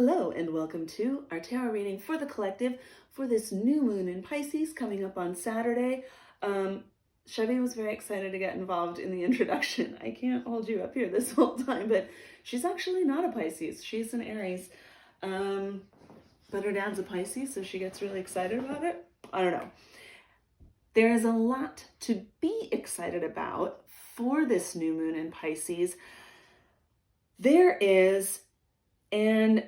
Hello and welcome to our tarot reading for the collective for this new moon in Pisces coming up on Saturday. Chevy was very excited to get involved in the introduction. I can't hold you up here this whole time, but she's actually not a Pisces. She's an Aries. But her dad's a Pisces, so she gets really excited about it. I don't know. There is a lot to be excited about for this new moon in Pisces. There is, and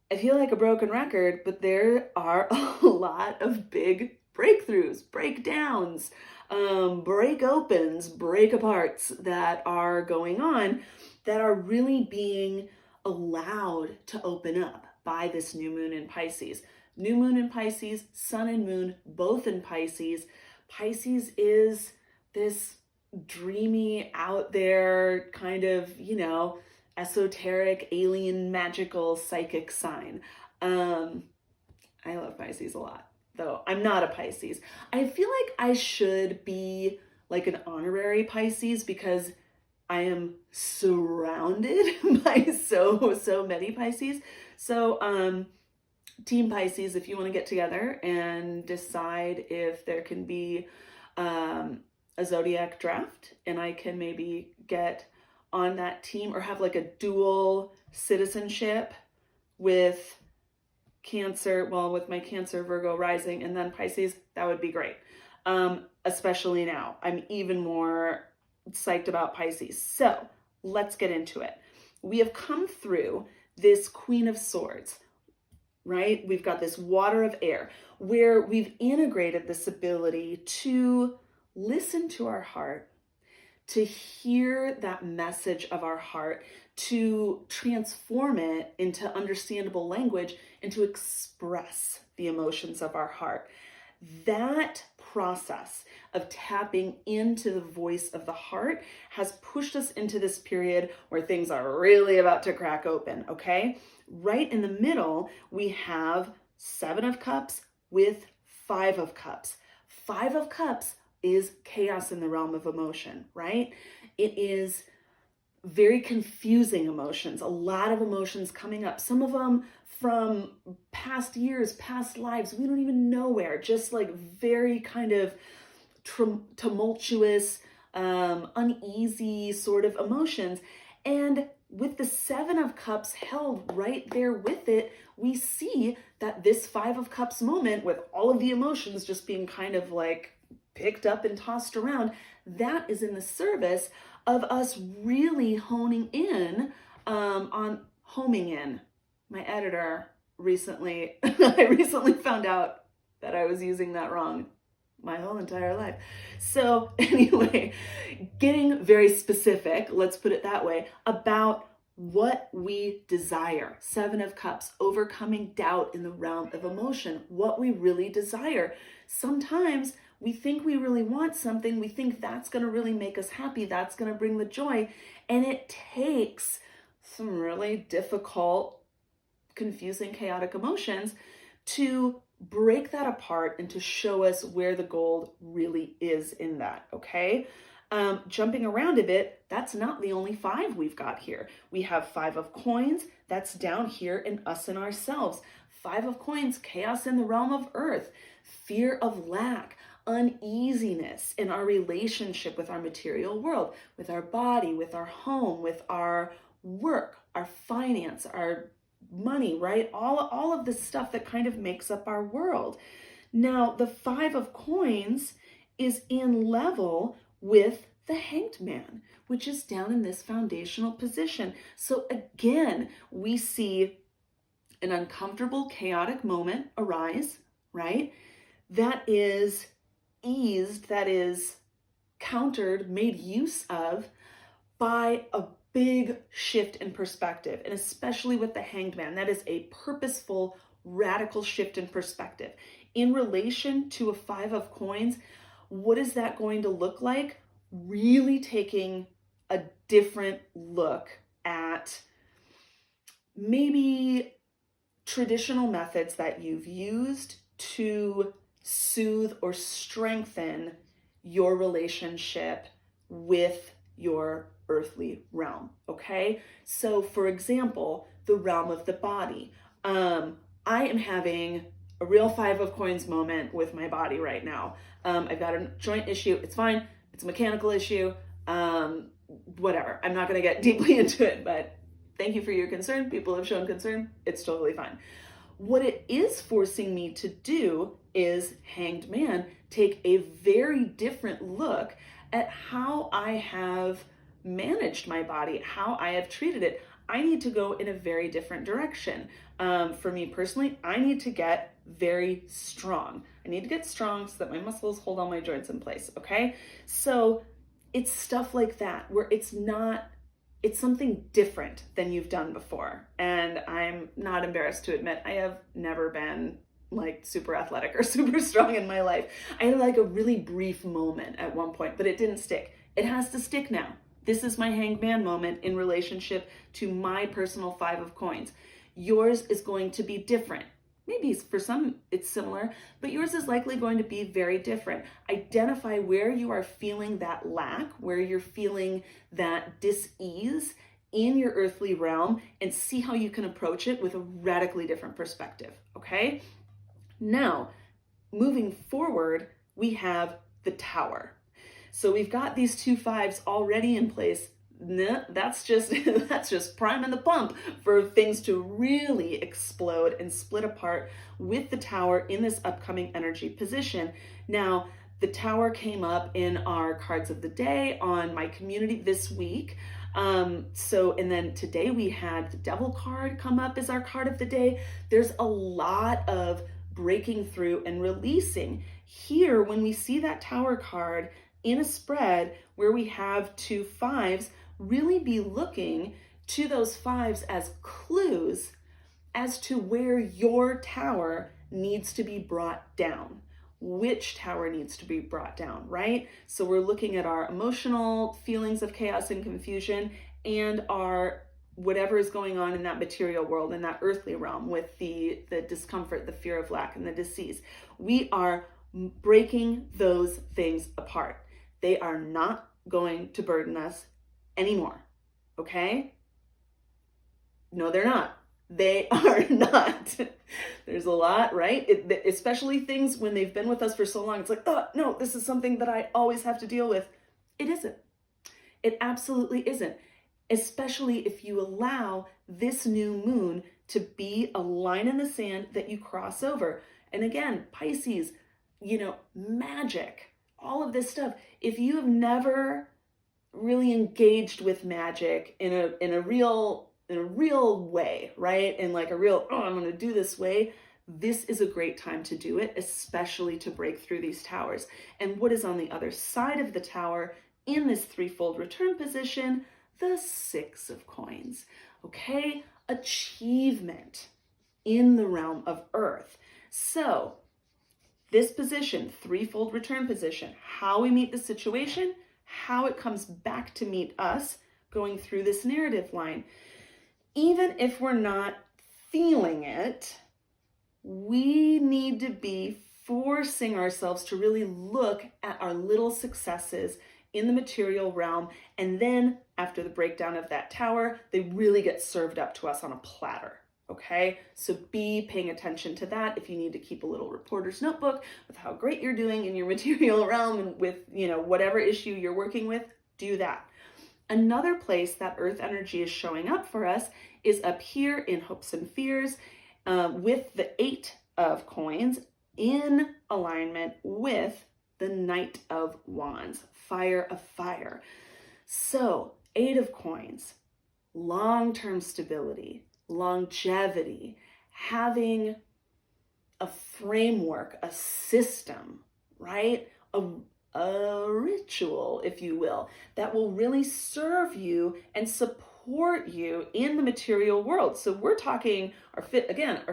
I feel like a broken record, but there are a lot of big breakthroughs, breakdowns, break opens, break aparts that are going on that are really being allowed to open up by this new moon in Pisces. New moon in Pisces, sun and moon, both in Pisces. Pisces is this dreamy, out there kind of, esoteric, alien, magical, psychic sign. I love Pisces a lot, though I'm not a Pisces. I feel like I should be like an honorary Pisces because I am surrounded by so many Pisces. So, Team Pisces, if you want to get together and decide if there can be a zodiac draft and I can maybe get on that team or have like a dual citizenship with Cancer, well, with my Cancer, Virgo rising, and then Pisces, that would be great. Especially now, I'm even more psyched about Pisces. So let's get into it. We have come through this Queen of Swords, right? We've got this water of air where we've integrated this ability to listen to our heart, to hear that message of our heart, to transform it into understandable language, and to express the emotions of our heart. That process of tapping into the voice of the heart has pushed us into this period where things are really about to crack open, okay? Right in the middle, we have 7 of Cups with 5 of Cups. 5 of Cups is chaos in the realm of emotion, right? It is very confusing emotions, a lot of emotions coming up, some of them from past years, past lives, we don't even know where, just like very kind of tumultuous, uneasy sort of emotions. And with the 7 of Cups held right there with it, we see that this 5 of Cups moment with all of the emotions just being kind of like picked up and tossed around, that is in the service of us really honing in on homing in. My editor recently, I recently found out that I was using that wrong my whole entire life. So anyway, getting very specific, let's put it that way, about what we desire. 7 of Cups, overcoming doubt in the realm of emotion, what we really desire. Sometimes we think we really want something. We think that's going to really make us happy. That's going to bring the joy. And it takes some really difficult, confusing, chaotic emotions to break that apart and to show us where the gold really is in that, okay? Jumping around a bit, that's not the only 5 we've got here. We have 5 of Coins, that's down here in us and ourselves. 5 of Coins, chaos in the realm of earth, fear of lack, uneasiness in our relationship with our material world, with our body, with our home, with our work, our finance, our money, right? All of the stuff that kind of makes up our world. Now, the 5 of Coins is in level with the Hanged Man, which is down in this foundational position. So again, we see an uncomfortable, chaotic moment arise, right? That is eased, that is countered, made use of by a big shift in perspective, and especially with the Hanged Man, that is a purposeful, radical shift in perspective. In relation to a 5 of Coins, what is that going to look like? Really taking a different look at maybe traditional methods that you've used to soothe or strengthen your relationship with your earthly realm, okay? So for example, the realm of the body. I am having a real 5 of coins moment with my body right now. I've got a joint issue. It's fine. It's a mechanical issue. Whatever. I'm not going to get deeply into it, but thank you for your concern. People have shown concern. It's totally fine. What it is forcing me to do is, Hanged Man, take a very different look at how I have managed my body, how I have treated it. I need to go in a very different direction. For me personally, I need to get very strong. I need to get strong so that my muscles hold all my joints in place, okay? So it's stuff like that where it's something different than you've done before. And I'm not embarrassed to admit I have never been like super athletic or super strong in my life. I had like a really brief moment at one point, but it didn't stick. It has to stick now. This is my Hanged Man moment in relationship to my personal 5 of coins. Yours is going to be different. Maybe for some it's similar, but yours is likely going to be very different. Identify where you are feeling that lack, where you're feeling that dis-ease in your earthly realm, and see how you can approach it with a radically different perspective, okay? Now, moving forward, we have the Tower. So we've got these 2 5s already in place. That's just priming the pump for things to really explode and split apart with the Tower in this upcoming energy position. Now, the Tower came up in our cards of the day on my community this week. And then today we had the Devil card come up as our card of the day. There's a lot of breaking through and releasing. Here, when we see that Tower card in a spread where we have 2 5s, really be looking to those 5s as clues as to where your tower needs to be brought down. Which tower needs to be brought down, right? So we're looking at our emotional feelings of chaos and confusion and our whatever is going on in that material world, in that earthly realm with the discomfort, the fear of lack, and the disease. We are breaking those things apart. They are not going to burden us anymore, okay? No, they're not. They are not. There's a lot, right? Especially things when they've been with us for so long. It's like, oh, no, this is something that I always have to deal with. It isn't. It absolutely isn't. Especially if you allow this new moon to be a line in the sand that you cross over. And again, Pisces, magic, all of this stuff. If you have never really engaged with magic in a real way, right? In like a real, I'm going to do this way. This is a great time to do it, especially to break through these towers. And what is on the other side of the Tower in this threefold return position? The 6 of coins, okay? Achievement in the realm of Earth. So this position, threefold return position, how we meet the situation, how it comes back to meet us going through this narrative line. Even if we're not feeling it, we need to be forcing ourselves to really look at our little successes in the material realm. And then after the breakdown of that tower, they really get served up to us on a platter. Okay, so be paying attention to that. If you need to keep a little reporter's notebook with how great you're doing in your material realm and with, whatever issue you're working with, do that. Another place that earth energy is showing up for us is up here in hopes and fears with the 8 of coins in alignment with the Knight of Wands, fire of fire. So 8 of coins, long-term stability, longevity, having a framework, a system, right? A ritual, if you will, that will really serve you and support you in the material world. So we're talking our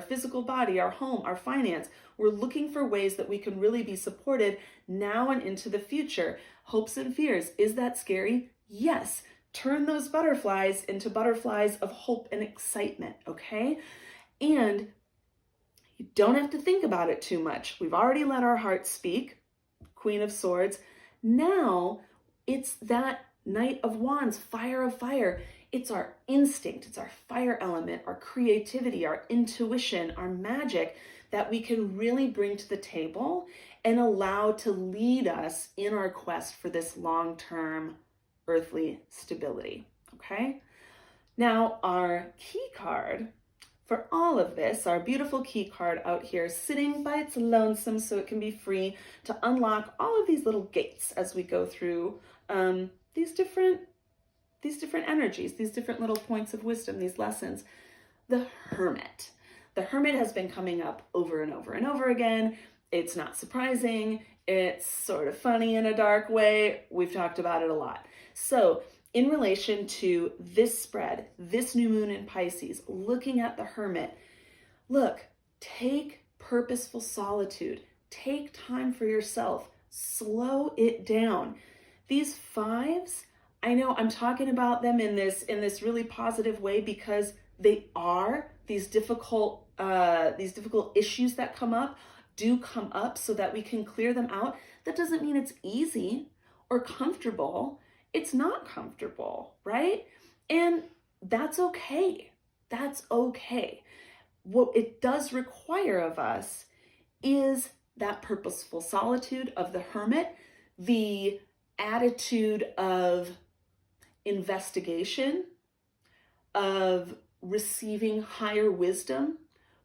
physical body, our home, our finance. We're looking for ways that we can really be supported now and into the future. Hopes and fears. Is that scary? Yes. Turn those butterflies into butterflies of hope and excitement, okay? And you don't have to think about it too much. We've already let our heart speak, Queen of Swords. Now it's that Knight of Wands, fire of fire. It's our instinct, it's our fire element, our creativity, our intuition, our magic that we can really bring to the table and allow to lead us in our quest for this long-term earthly stability, okay? Now, our key card for all of this, our beautiful key card out here sitting by its lonesome so it can be free to unlock all of these little gates as we go through these different energies, these different little points of wisdom, these lessons. The Hermit. The Hermit has been coming up over and over and over again. It's not surprising. It's sort of funny in a dark way. We've talked about it a lot. So in relation to this spread, this new moon in Pisces, looking at the Hermit, look, take purposeful solitude. Take time for yourself. Slow it down. These fives, I know I'm talking about them in this really positive way because they are these difficult issues that come up so that we can clear them out. That doesn't mean it's easy or comfortable. It's not comfortable, right? And that's okay. That's okay. What it does require of us is that purposeful solitude of the Hermit, the attitude of investigation, of receiving higher wisdom,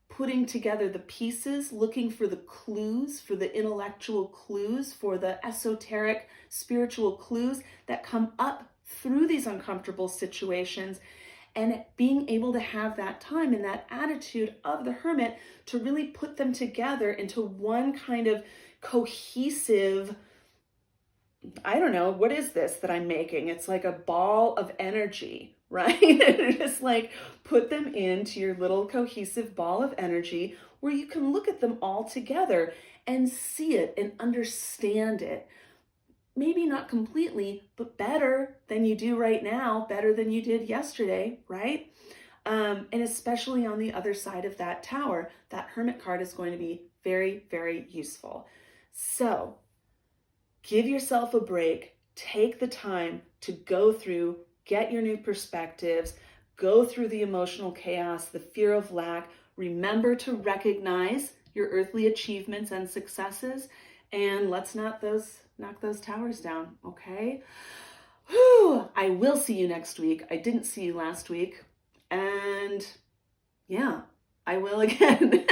putting together the pieces, looking for the clues, for the intellectual clues, for the esoteric spiritual clues that come up through these uncomfortable situations, and being able to have that time and that attitude of the Hermit to really put them together into one kind of cohesive, I don't know, what is this that I'm making? It's like a ball of energy, right? And just like put them into your little cohesive ball of energy where you can look at them all together and see it and understand it. Maybe not completely, but better than you do right now, better than you did yesterday, right? And especially on the other side of that tower, that Hermit card is going to be very, very useful. So give yourself a break, take the time to go through, get your new perspectives, go through the emotional chaos, the fear of lack. Remember to recognize your earthly achievements and successes, and let's knock those towers down, okay? Whew, I will see you next week. I didn't see you last week, and yeah, I will again.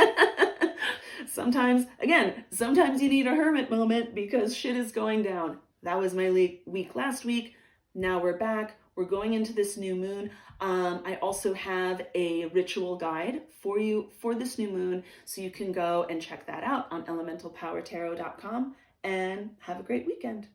Sometimes you need a Hermit moment because shit is going down. That was my week last week. Now we're back. We're going into this new moon. I also have a ritual guide for you for this new moon, so you can go and check that out on elementalpowertarot.com, and have a great weekend.